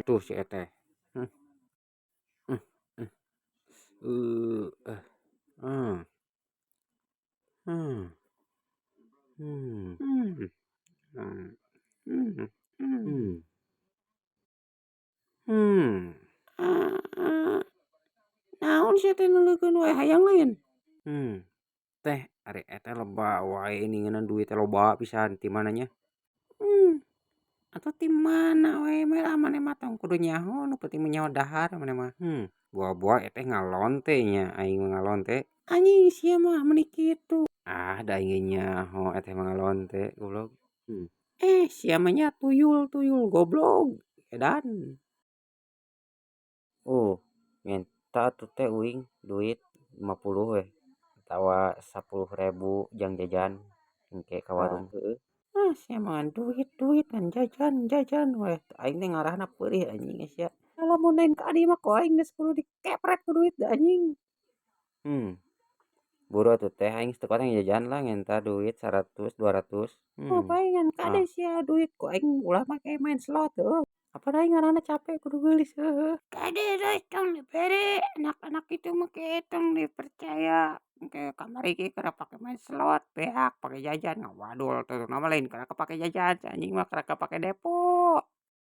Tuh si Eteh. Hmm, hmm, hmm, eh, hmm, hmm, hmm, hmm, hmm, hmm, hmm, hmm. Naon sia teh nuluykeun wae hayang lain. Teh ari eta loba wae ningeunana duit teh loba pisan ti mana nya? Atuh ti mana we mah lah maneh mah tong kudu nyaho nu penting mah nyaho dahar maneh mah. Boa-boa eteh ngalonte nya aing mah ngalonte. Anjing sia mah meuni kitu. Ah da aing ge nyaho eteh mah ngalonte goblok. Sia mah nya tuyul goblok. Edan. Minta atuh teh uing duit 50 we atawa 10.000 jang jajan engke ka warung. Sia mah duit kan jajan we. Aing teh ngarahna peurih anjing sia. Lamun lain ka dieu mah ku aing geus kudu dikepret ku duit da anjing. Buru atuh teh aing teu kuat jajan lah ngenta duit 100 200. Palingan kade sia duit ku aing ulah make main slot heuh. Apa aing ngaranna capek kudu geulis heuh. Kade deui tong dibere anak-anak itu mah tong dipercaya. Engke kamari ge kada pake main slot, beak pake jajan. Waduh teu mah lain kada kapake jajan, anjing mah kada kapake depo.